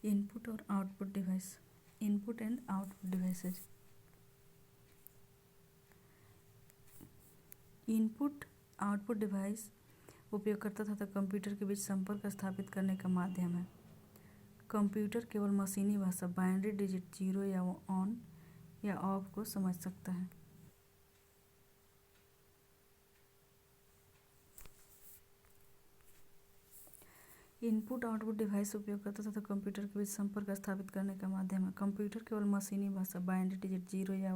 Input और output device, input and output devices. Input output device उपयोगकर्ता तथा computer के बीच संपर्क स्थापित करने का माध्यम है। कंप्यूटर केवल मशीनी भाषा बाइनरी डिजिट 0 या ऑन या ऑफ को समझ सकता है। इनपुट आउटपुट डिवाइस उपयोगकर्ता तथा कंप्यूटर के बीच संपर्क स्थापित करने का माध्यम है। कंप्यूटर केवल मशीनी भाषा बाइनरी डिजिट 0 या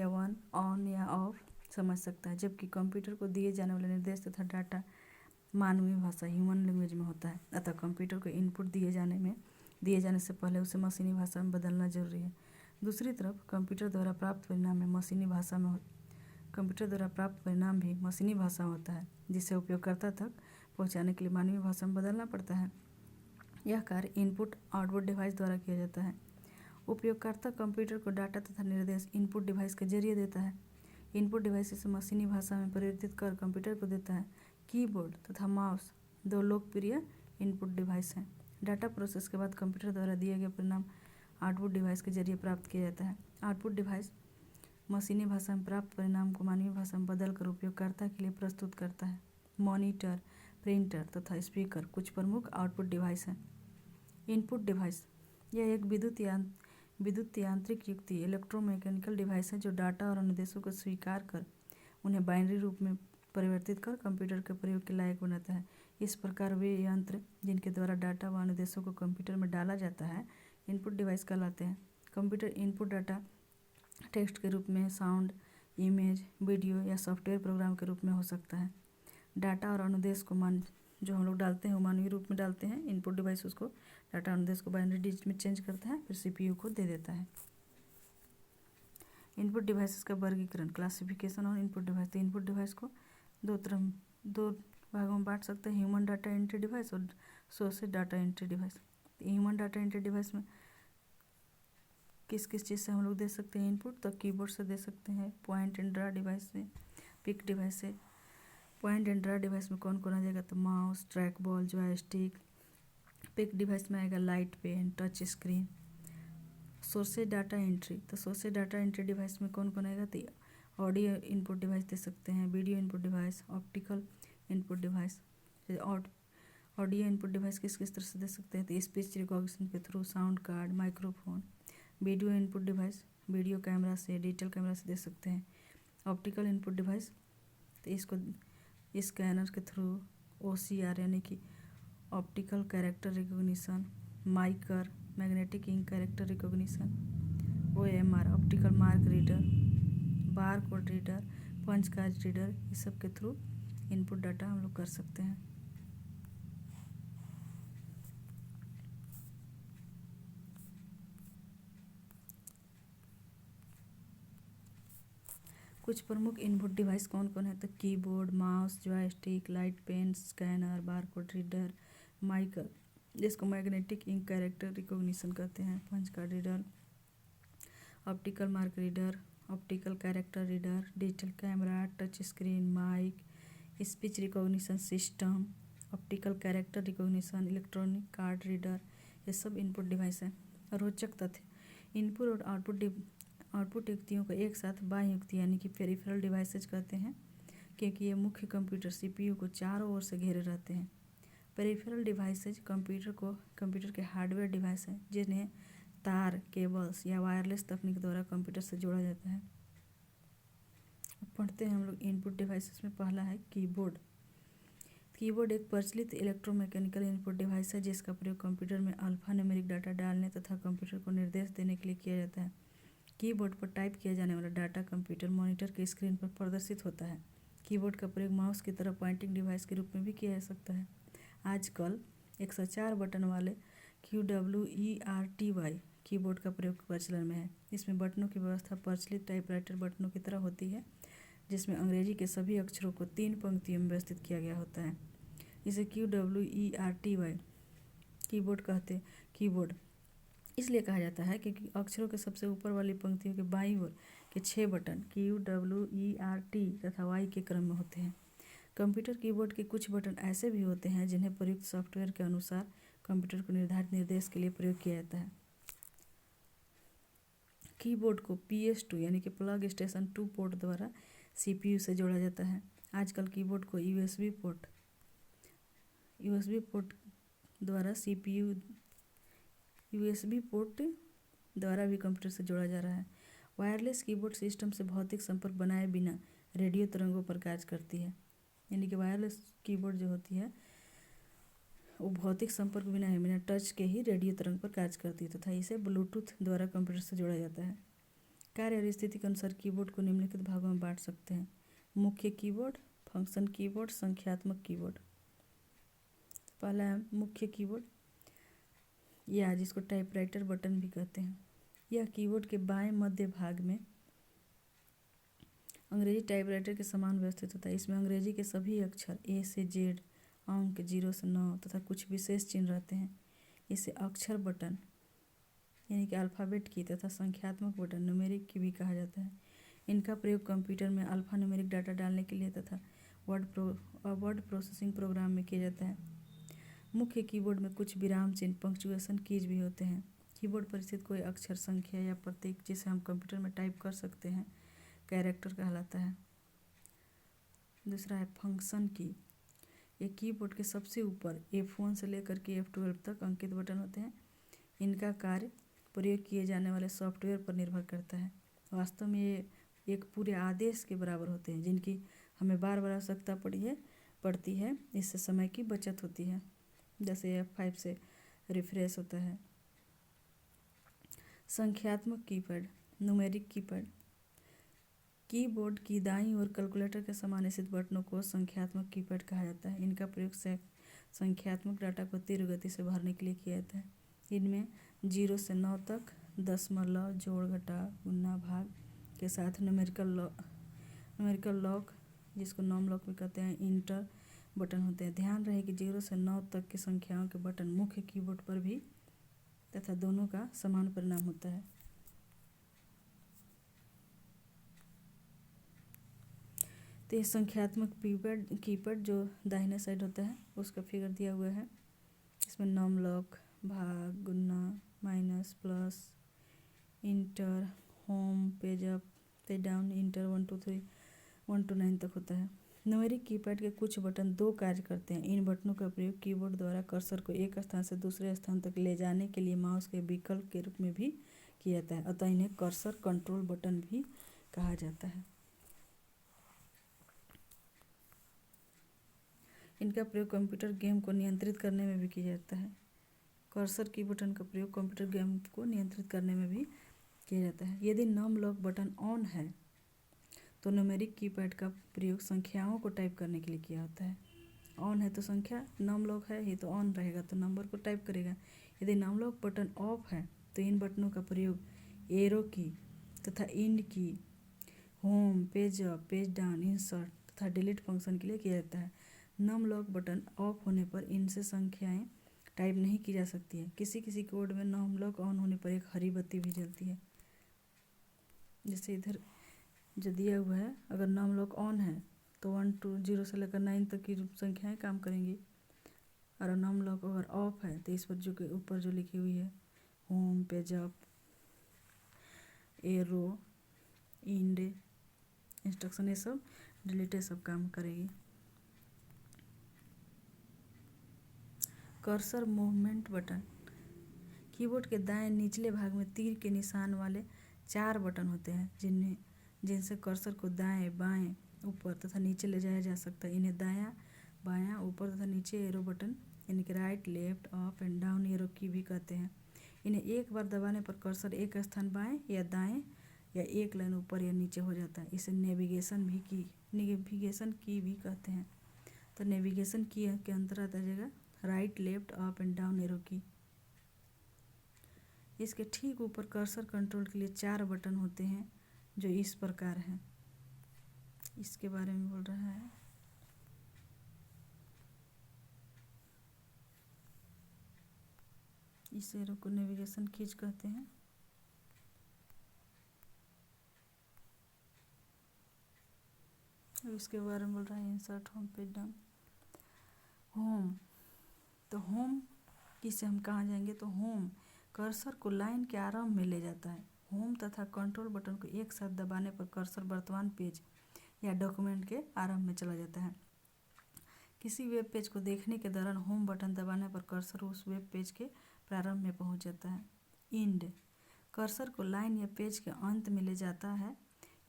1 ऑन या ऑफ समझ सकता है, जबकि कंप्यूटर को दिए जाने वाले निर्देश तथा डाटा मानवीय भाषा ह्यूमन लैंग्वेज में होता है। अतः कंप्यूटर को इनपुट दिए जाने से पहले उसे मशीनी भाषा में बदलना जरूरी है। दूसरी तरफ कंप्यूटर द्वारा प्राप्त परिणाम भी मशीनी भाषा होता है, जिसे उपयोगकर्ता तक पहुंचाने के लिए मानवीय भाषा में बदलना पड़ता है। यह कार्य इनपुट आउटपुट डिवाइस द्वारा किया जाता है। उपयोगकर्ता कंप्यूटर को डाटा तथा निर्देश इनपुट डिवाइस के जरिए देता है। इनपुट डिवाइस इसे मशीनी भाषा में परिवर्तित कर कंप्यूटर को देता है। कीबोर्ड तथा माउस दो लोकप्रिय इनपुट डिवाइस हैं। डाटा प्रोसेस के बाद कंप्यूटर द्वारा दिए गए परिणाम आउटपुट डिवाइस के जरिए प्राप्त किया जाता है। आउटपुट डिवाइस मशीनी भाषा में प्राप्त परिणाम को मानवीय भाषा में बदलकर उपयोगकर्ता के लिए प्रस्तुत करता है। मॉनिटर, प्रिंटर तथा स्पीकर कुछ प्रमुख आउटपुट डिवाइस हैं। इनपुट डिवाइस यह एक विद्युत यांत्रिक युक्ति इलेक्ट्रोमैकेनिकल डिवाइस है जो डाटा और अनुदेशों को स्वीकार कर उन्हें बाइनरी रूप में परिवर्तित कर कंप्यूटर के प्रयोग के लायक बनाता है। इस प्रकार वे यंत्र जिनके द्वारा डाटा व अनुदेशों को कंप्यूटर में डाला जाता है इनपुट डिवाइस कहलाते हैं। कंप्यूटर इनपुट डाटा टेक्स्ट के रूप में, साउंड, इमेज, वीडियो या सॉफ्टवेयर प्रोग्राम के रूप में हो सकता है। डाटा और अनुदेश को जो हम लोग डालते हैं वो मानवीय रूप में डालते हैं। इनपुट डिवाइस उसको डाटा अनुदेश को बाइनरी डिजिट में चेंज करता है, फिर सीपीयू को दे देता है। इनपुट डिवाइसेस का वर्गीकरण, क्लासिफिकेशन और इनपुट डिवाइस। तो इनपुट डिवाइस को दो भागों में बांट सकते हैं, ह्यूमन डाटा एंट्री डिवाइस और sources data entry device. Human data entry device में किस किस चीज़ से हम लोग दे सकते हैं इनपुट? तो कीबोर्ड से दे सकते हैं, पॉइंट एंड ड्रा डिवाइस से, पिक डिवाइस से। पॉइंट एंड ड्रा डिवाइस में कौन कौन आ जाएगा? तो mouse, track ball, joystick. Pick device में आएगा light pen, touch screen. Sources data entry, तो सोर्सेज डाटा एंट्री डिवाइस में कौन कौन आएगा? तो ऑडियो इनपुट डिवाइस दे सकते हैं, video input device, optical input device. Audio input device किस किस तरह से दे सकते हैं? तो स्पीच रिकॉग्निशन के through, sound card, microphone. Video input device video camera से, डिजिटल कैमरा से दे सकते हैं। ऑप्टिकल इनपुट डिवाइस तो इसको स्कैनर के थ्रू, OCR यानी कि optical character recognition, MICR magnetic ink character recognition, OMR optical mark reader, bar code reader, punch card reader, इस सब के थ्रू इनपुट डाटा हम लोग कर सकते हैं। कुछ प्रमुख इनपुट डिवाइस कौन कौन है? तो keyboard, mouse, joystick, light pen, scanner, barcode reader, MICR जिसको मैग्नेटिक इंक कैरेक्टर रिकॉग्निशन कहते हैं, punch card reader, optical mark reader, optical character reader, digital camera, touch screen, mic, speech recognition system, optical character recognition, electronic card reader, ये सब input device हैं। रोचक तथ्य, input और output युक्तियों को एक साथ बाह्य युक्ति यानी कि पेरिफेरल डिवाइसेज कहते हैं, क्योंकि ये मुख्य कंप्यूटर CPU को चारों ओर से घेरे रहते हैं। पेरिफेरल डिवाइसेज कंप्यूटर के हार्डवेयर डिवाइस हैं जिन्हें तार, केबल्स या वायरलेस तकनीक द्वारा कंप्यूटर से जोड़ा जाता है। पढ़ते हैं हम लोग इनपुट डिवाइसेस में। पहला है कीबोर्ड। कीबोर्ड एक प्रचलित इलेक्ट्रोमैकेनिकल इनपुट डिवाइस है जिसका प्रयोग कंप्यूटर में अल्फा न्यूमेरिक डाटा डालने तथा कंप्यूटर को निर्देश देने के लिए किया जाता है। कीबोर्ड पर टाइप किया जाने वाला डाटा कंप्यूटर मॉनिटर की स्क्रीन पर प्रदर्शित होता है। कीबोर्ड का प्रयोग माउस की तरह पॉइंटिंग डिवाइस के रूप में भी किया जा सकता है। आजकल 104 बटन वाले QWERTY कीबोर्ड का प्रयोग प्रचलन में है। इसमें बटनों की व्यवस्था प्रचलित टाइपराइटर बटनों की तरह होती है, जिसमें अंग्रेजी के सभी अक्षरों को 3 पंक्तियों में व्यवस्थित किया गया होता है। इसे QWERTY कीबोर्ड इसलिए कहा जाता है क्योंकि अक्षरों के सबसे ऊपर वाली पंक्तियों के बाईं ओर के 6 बटन QWERT तथा Y के क्रम में होते हैं। कंप्यूटर कीबोर्ड के कुछ बटन ऐसे भी होते हैं जिन्हें प्रयुक्त सॉफ्टवेयर के अनुसार कंप्यूटर को निर्धारित निर्देश के लिए प्रयोग किया जाता है। कीबोर्ड को PS2 यानी कि प्लग स्टेशन 2 पोर्ट द्वारा CPU से जोड़ा जाता है। आजकल कीबोर्ड को USB पोर्ट द्वारा CPU USB पोर्ट द्वारा भी कंप्यूटर से जोड़ा जा रहा है। वायरलेस कीबोर्ड सिस्टम से भौतिक संपर्क बनाए बिना रेडियो तरंगों पर कार्य करती है। यानी कि वायरलेस कीबोर्ड जो होती है वो भौतिक संपर्क बिना टच के ही रेडियो तरंग पर कार्य करती है तथा इसे ब्लूटूथ द्वारा कंप्यूटर से जोड़ा जाता है। कार्य और स्थिति के अनुसार कीबोर्ड को निम्नलिखित भागों में बांट सकते हैं: मुख्य कीबोर्ड, फंक्शन कीबोर्ड, संख्यात्मक कीबोर्ड। पहला है मुख्य कीबोर्ड, या जिसको टाइपराइटर बटन भी कहते हैं। यह कीबोर्ड के बाएं मध्य भाग में अंग्रेजी टाइपराइटर के समान व्यवस्थित होता है। इसमें अंग्रेजी के सभी अक्षर A से Z, अंक 0 से 9 तथा कुछ विशेष चिन्ह रहते हैं। इसे अक्षर बटन यानी कि अल्फ़ाबेट की तथा संख्यात्मक बटन न्यूमेरिक की भी कहा जाता है। इनका प्रयोग कंप्यूटर में अल्फ़ा न्यूमेरिक डाटा डालने के लिए तथा वर्ड प्रोसेसिंग प्रोग्राम में किया जाता है। मुख्य कीबोर्ड में कुछ विराम चिन्ह पंक्चुएशन कीज भी होते हैं। कीबोर्ड पर स्थित कोई अक्षर, संख्या या प्रतीक जिसे हम कंप्यूटर में टाइप कर सकते हैं कैरेक्टर कहलाता है। दूसरा है फंक्शन की। ये कीबोर्ड के सबसे ऊपर F1 से लेकर के F12 तक अंकित बटन होते हैं। इनका कार्य प्रयोग किए जाने वाले सॉफ्टवेयर पर निर्भर करता है। वास्तव में ये एक पूरे आदेश के बराबर होते हैं जिनकी हमें बार बार आवश्यकता पड़ती है। इससे समय की बचत होती है। जैसे F5 से रिफ्रेश होता है। संख्यात्मक कीपैड, न्यूमेरिक कीपैड। कीबोर्ड की दाईं ओर कैलकुलेटर के समान स्थित बटनों को संख्यात्मक कीपैड कहा जाता है। इनका प्रयोग संख्यात्मक डाटा को तीव्र गति से भरने के लिए किया जाता है। इनमें 0 से 9 तक दशमलव, जोड़, घटा, गुणा, भाग के साथ न्यूमेरिकल लॉक जिसको नॉम लॉक भी कहते हैं, इंटर बटन होते हैं। ध्यान रहे कि 0 से 9 तक की संख्याओं के बटन मुख्य कीबोर्ड पर भी तथा दोनों का समान परिणाम होता है। तो ये संख्यात्मक कीपैड जो दाहिने साइड होता है उसका फिगर दिया हुआ है। इसमें नॉम लॉक, भाग, गुणा, minus, plus, inter, home, page up, page down, inter 1 2 3 1 to 9 तक होता है। न्यूमेरिक कीपैड के कुछ बटन दो कार्य करते हैं। इन बटनों का प्रयोग कीबोर्ड द्वारा कर्सर को एक स्थान से दूसरे स्थान तक ले जाने के लिए माउस के विकल्प के रूप में भी किया जाता है। अतः इन्हें कर्सर कंट्रोल बटन भी कहा जाता है। इनका प्रयोग कंप्यूटर गेम को नियंत्रित करने में भी किया जाता है। कर्सर की बटन का प्रयोग कंप्यूटर गेम को नियंत्रित करने में भी किया जाता है। यदि नम लॉक बटन ऑन है तो न्यूमेरिक कीपैड का प्रयोग संख्याओं को टाइप करने के लिए किया होता है। ऑन है तो संख्या, नम लॉक है ये तो ऑन रहेगा तो नंबर को टाइप करेगा। यदि नम लॉक बटन ऑफ है तो इन बटनों का प्रयोग एरो की तथा इंड की, home, page up, page down, insert तथा डिलीट फंक्शन के लिए किया जाता है। नम लॉक बटन ऑफ होने पर इनसे संख्याएं टाइप नहीं की जा सकती है। किसी किसी कोड में नम लॉक ऑन होने पर एक हरी बत्ती भी जलती है। जैसे इधर जो दिया हुआ है, अगर नम लॉक ऑन है तो 1 to 0 से लेकर 9 तक की संख्याएं काम करेंगी। और नम लॉक अगर ऑफ है तो इस पर जो ऊपर जो लिखी हुई है home, page up, arrow, end, instruction ये सब डिलीट सब काम करेगी। Cursor movement button. कीबोर्ड के दाएं निचले भाग में तीर के निशान वाले 4 बटन होते हैं जिनसे कर्सर को दाएं, बाएं, ऊपर तथा नीचे ले जाया जा सकता है। इन्हें दायां, बायां, ऊपर तथा नीचे एरो बटन यानी कि right, left, up and down arrow की भी कहते हैं। इन्हें एक बार दबाने पर कर्सर एक स्थान बाएं या दाएं या एक लाइन ऊपर या नीचे हो जाता है। इसे नेविगेशन की भी कहते हैं। तो नेविगेशन की के अंतर्गत आ जाएगा right, left, up and down arrow की। इसके ठीक ऊपर कर्सर कंट्रोल के लिए 4 बटन होते हैं जो इस प्रकार हैं। इसके बारे में बोल रहा है। इस एरो को नेविगेशन कीज कहते हैं। अब इसके बारे में बोल रहा है insert, home, page down. Home, तो होम इससे हम कहाँ जाएंगे तो होम। कर्सर को लाइन के आरंभ में ले जाता है। होम तथा कंट्रोल बटन को एक साथ दबाने पर कर्सर वर्तमान पेज या डॉक्यूमेंट के आरंभ में चला जाता है। किसी वेब पेज को देखने के दौरान होम बटन दबाने पर कर्सर उस वेब पेज के प्रारंभ में पहुंच जाता है। इंड कर्सर को लाइन या पेज के अंत में ले जाता है।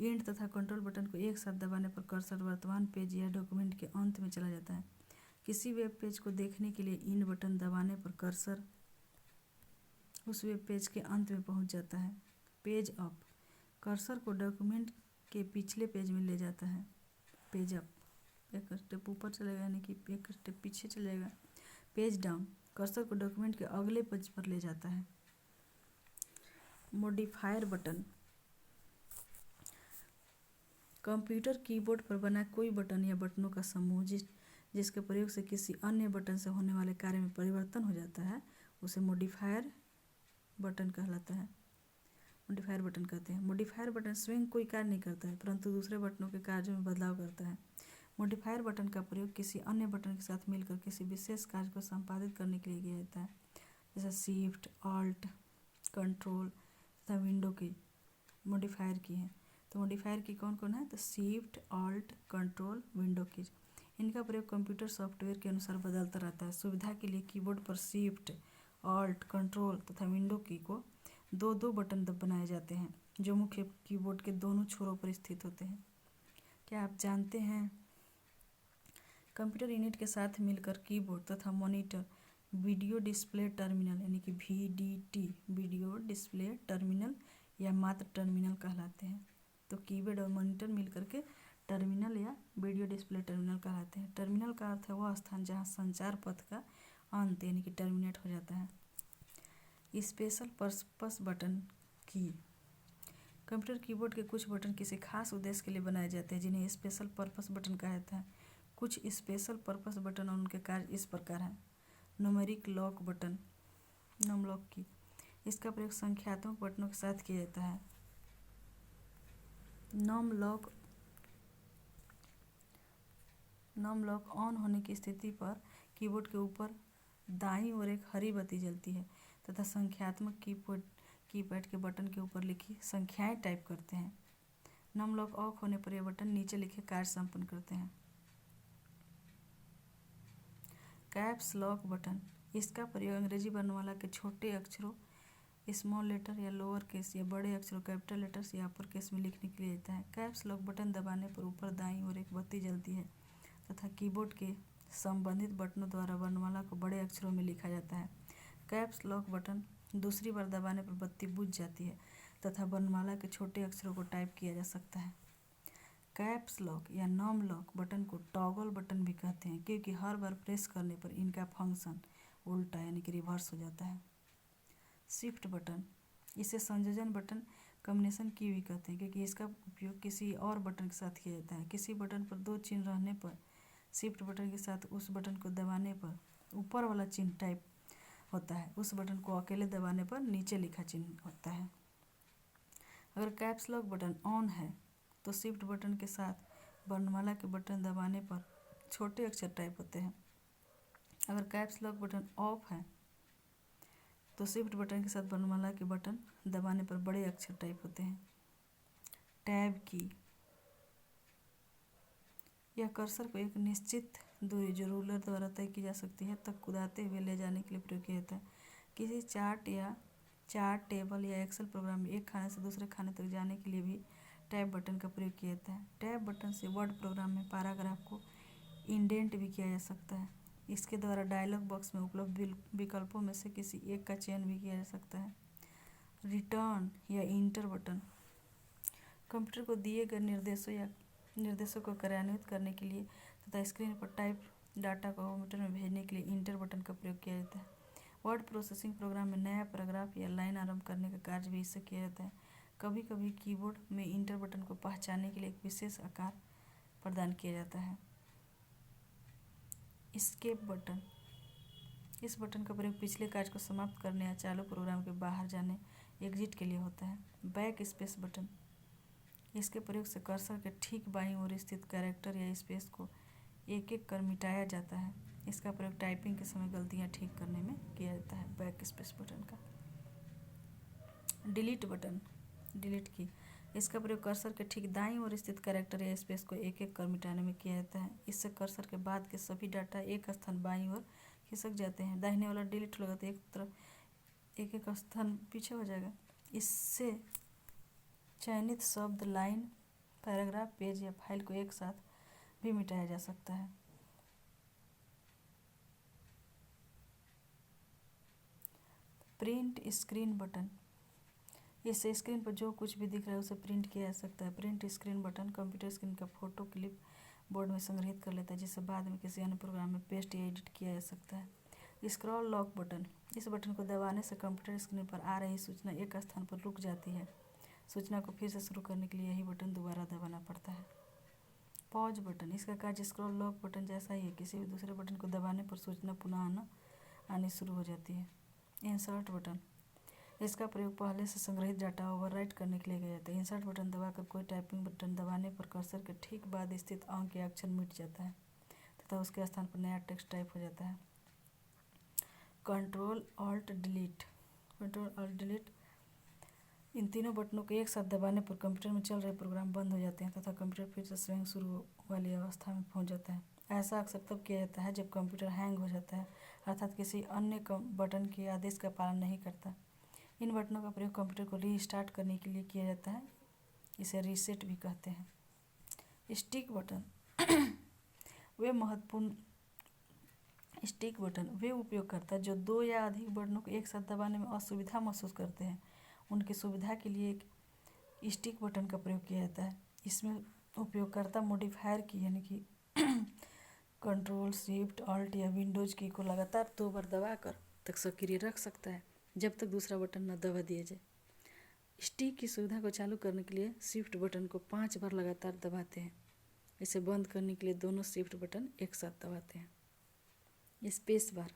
इंड तथा कंट्रोल बटन को एक साथ दबाने पर कर्सर वर्तमान पेज या डॉक्यूमेंट के अंत में चला जाता है। किसी वेब पेज को देखने के लिए इंड बटन दबाने पर कर्सर उस वेब पेज के अंत में पहुंच जाता है। पेज अप कर्सर को डॉक्यूमेंट के पिछले पेज में ले जाता है। पेज अप एक स्टेप ऊपर चलेगा यानी कि एक स्टेप पीछे चलेगा। पेज डाउन कर्सर को डॉक्यूमेंट के अगले पेज पर ले जाता है। मॉडिफायर बटन कंप्यूटर कीबोर्ड पर बना कोई बटन या बटनों का समूह जिसके प्रयोग से किसी अन्य बटन से होने वाले कार्य में परिवर्तन हो जाता है उसे मॉडिफायर बटन कहलाता है। मॉडिफायर बटन कहते हैं। मॉडिफायर बटन स्वयं कोई कार्य नहीं करता है परंतु दूसरे बटनों के कार्यों में बदलाव करता है। मॉडिफायर बटन का प्रयोग किसी अन्य बटन के साथ मिलकर किसी विशेष कार्य को संपादित करने के लिए किया जाता है, जैसे शिफ्ट, ऑल्ट, कंट्रोल तथा विंडो की मॉडिफायर की है। तो मॉडिफायर की कौन कौन है तो shift, alt, control, window keys. इनका प्रयोग कंप्यूटर सॉफ्टवेयर के अनुसार बदलता रहता है। सुविधा के लिए कीबोर्ड पर शिफ्ट, ऑल्ट, कंट्रोल तथा विंडो की को दो दो बटन बनाए जाते हैं जो मुख्य कीबोर्ड के दोनों छोरों पर स्थित होते हैं। क्या आप जानते हैं कंप्यूटर यूनिट के साथ मिलकर कीबोर्ड तथा मॉनिटर वीडियो डिस्प्ले टर्मिनल यानी कि VDT वीडियो डिस्प्ले टर्मिनल या मात्र टर्मिनल कहलाते हैं। तो कीबोर्ड और मॉनिटर मिलकर के टर्मिनल या वीडियो डिस्प्ले टर्मिनल कहलाते हैं। टर्मिनल का अर्थ है वह स्थान जहाँ संचार पथ का अंत यानी कि टर्मिनेट हो जाता है। स्पेशल पर्पस बटन की कंप्यूटर कीबोर्ड के कुछ बटन किसी खास उद्देश्य के लिए बनाए जाते हैं जिन्हें स्पेशल पर्पस बटन कहा जाता है। कुछ स्पेशल पर्पस बटन और उनके कार्य इस प्रकार हैं। Numeric lock button num lock की इसका प्रयोग संख्यात्मक बटनों के साथ किया जाता है। नम लॉक ऑन होने की स्थिति पर कीबोर्ड के ऊपर दाईं ओर एक हरी बत्ती जलती है तथा संख्यात्मक कीपैड के बटन के ऊपर लिखी संख्याएं टाइप करते हैं। नम लॉक ऑफ होने पर यह बटन नीचे लिखे कार्य संपन्न करते हैं। कैप्स लॉक बटन इसका प्रयोग अंग्रेजी वर्णमाला के छोटे अक्षरों स्मॉल लेटर या लोअर केस या बड़े अक्षरों कैपिटल लेटर्स या अपर केस में लिखने के लिए होता है। कैप्स लॉक बटन दबाने पर ऊपर दाईं ओर एक बत्ती जलती है तथा कीबोर्ड के संबंधित बटनों द्वारा वर्णमाला को बड़े अक्षरों में लिखा जाता है। कैप्स लॉक बटन दूसरी बार दबाने पर बत्ती बुझ जाती है तथा वर्णमाला के छोटे अक्षरों को टाइप किया जा सकता है। कैप्स लॉक या नम लॉक बटन को टॉगल बटन भी कहते हैं क्योंकि हर बार प्रेस करने पर इनका फंक्शन उल्टा यानी कि रिवर्स हो जाता है। शिफ्ट बटन इसे संयोजन बटन कॉम्बिनेशन की भी कहते हैं क्योंकि इसका उपयोग किसी और बटन के साथ किया जाता है। किसी बटन पर दो चिन्ह रहने पर शिफ्ट बटन के साथ उस बटन को दबाने पर ऊपर वाला चिन्ह टाइप होता है, उस बटन को अकेले दबाने पर नीचे लिखा चिन्ह होता है। अगर कैप्स लॉक बटन ऑन है तो शिफ्ट बटन के साथ वर्णमाला के बटन दबाने पर छोटे अक्षर टाइप होते हैं। अगर कैप्स लॉक बटन ऑफ है तो शिफ्ट बटन के साथ वर्णमाला के बटन दबाने पर बड़े अक्षर टाइप होते हैं। टैब की यह कर्सर को एक निश्चित दूरी जो रूलर द्वारा तय की जा सकती है तक कूदाते हुए ले जाने के लिए प्रयोग किया जाता है। किसी चार्ट टेबल या एक्सेल प्रोग्राम में एक खाने से दूसरे खाने तक जाने के लिए भी टैब बटन का प्रयोग किया जाता है। टैब बटन से वर्ड प्रोग्राम में पैराग्राफ को इंडेंट भी किया जा सकता है। इसके द्वारा डायलॉग बॉक्स में उपलब्ध विकल्पों में से किसी एक का चयन भी किया जा सकता है। रिटर्न या इंटर बटन कंप्यूटर को दिए गए निर्देशों को कार्यान्वित करने के लिए तथा स्क्रीन पर टाइप डाटा को कंप्यूटर में भेजने के लिए इंटर बटन का प्रयोग किया जाता है। वर्ड प्रोसेसिंग प्रोग्राम में नया पैराग्राफ या लाइन आरंभ करने का कार्य भी इससे किया जाता है। कभी कभी कीबोर्ड में इंटर बटन को पहचानने के लिए एक विशेष आकार प्रदान किया जाता है। एस्केप बटन इस बटन का प्रयोग पिछले कार्य को समाप्त करने या चालू प्रोग्राम के बाहर जाने एग्जिट के लिए होता है। बैक स्पेस बटन इसके प्रयोग से कर्सर के ठीक बाईं ओर स्थित कैरेक्टर या स्पेस को एक एक कर मिटाया जाता है। इसका प्रयोग टाइपिंग के समय गलतियाँ ठीक करने में किया जाता है। बैक स्पेस बटन का। डिलीट बटन, डिलीट की, इसका प्रयोग कर्सर के ठीक दाईं ओर स्थित कैरेक्टर या स्पेस को एक एक कर मिटाने में किया जाता है। इससे कर्सर के बाद के सभी डाटा एक स्थान बाईं ओर खिसक जाते हैं। दाहिने वाला डिलीट होगा तो एक तरफ एक एक स्थान पीछे हो जाएगा। इससे चयनित शब्द, लाइन, पैराग्राफ, पेज या फाइल को एक साथ भी मिटाया जा सकता है। प्रिंट स्क्रीन बटन, इससे स्क्रीन पर जो कुछ भी दिख रहा है उसे प्रिंट किया जा सकता है। Print screen button computer screen का फोटो क्लिप बोर्ड में संग्रहित कर लेता है, जिसे बाद में किसी अन्य प्रोग्राम में पेस्ट या एडिट किया जा सकता है। स्क्रॉल लॉक बटन, इस बटन को दबाने से कंप्यूटर स्क्रीन पर आ रही सूचना एक स्थान पर रुक जाती है। सूचना को फिर से शुरू करने के लिए यही बटन दोबारा दबाना पड़ता है। पॉज बटन, इसका कार्य स्क्रॉल लॉक बटन जैसा ही है। किसी भी दूसरे बटन को दबाने पर सूचना पुनः आनी शुरू हो जाती है। इंसर्ट बटन, इसका प्रयोग पहले से संग्रहित डाटा ओवरराइट करने के लिए किया जाता है। इंसर्ट बटन दबाकर कोई टाइपिंग बटन दबाने पर कर्सर के ठीक बाद स्थित अंक या अक्षर मिट जाता है तथा उसके स्थान पर नया टेक्स्ट टाइप हो जाता है। Control alt delete, control alt delete, इन तीनों बटनों को एक साथ दबाने पर कंप्यूटर में चल रहे प्रोग्राम बंद हो जाते हैं तथा कंप्यूटर फिर से स्वयं शुरू वाली अवस्था में पहुंच जाता है। ऐसा अक्सर तब किया जाता है जब कंप्यूटर हैंग हो जाता है, अर्थात किसी अन्य बटन के आदेश का पालन नहीं करता। इन बटनों का प्रयोग कंप्यूटर को रीस्टार्ट करने के लिए किया जाता है, इसे रीसेट भी कहते हैं। स्टिक बटन वे महत्वपूर्ण स्टिक बटन वे उपयोगकर्ता जो दो या अधिक बटनों को एक साथ दबाने में असुविधा महसूस करते हैं, उनकी सुविधा के लिए एक स्टिक बटन का प्रयोग किया जाता है। इसमें उपयोगकर्ता मॉडिफायर की यानी कि कंट्रोल, शिफ्ट, ऑल्ट या विंडोज की को लगातार 2 बार दबाकर तक सक्रिय रख सकता है जब तक दूसरा बटन न दबा दिया जाए। स्टिक की सुविधा को चालू करने के लिए शिफ्ट बटन को 5 बार लगातार दबाते हैं। इसे बंद करने के लिए दोनों शिफ्ट बटन एक साथ दबाते हैं। स्पेस बार,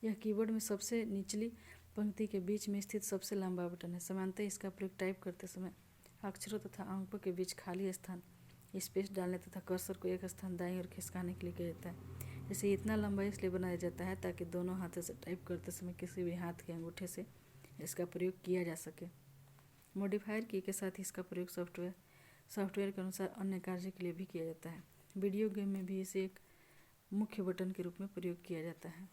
यह कीबोर्ड में सबसे निचली पंक्ति के बीच में स्थित सबसे लंबा बटन है। सामान्यतः इसका प्रयोग टाइप करते समय अक्षरों तथा अंकों के बीच खाली स्थान स्पेस डालने तथा कर्सर को एक स्थान दाईं ओर खिसकाने के लिए किया जाता है। इसे इतना लंबा इसलिए बनाया जाता है ताकि दोनों हाथों से टाइप करते समय किसी भी हाथ के अंगूठे से इसका प्रयोग किया जा सके। मॉडिफायर की के साथ इसका प्रयोग सॉफ्टवेयर के अनुसार अन्य कार्य के लिए भी किया जाता है। वीडियो गेम में भी इसे एक मुख्य बटन के रूप में प्रयोग किया जाता है।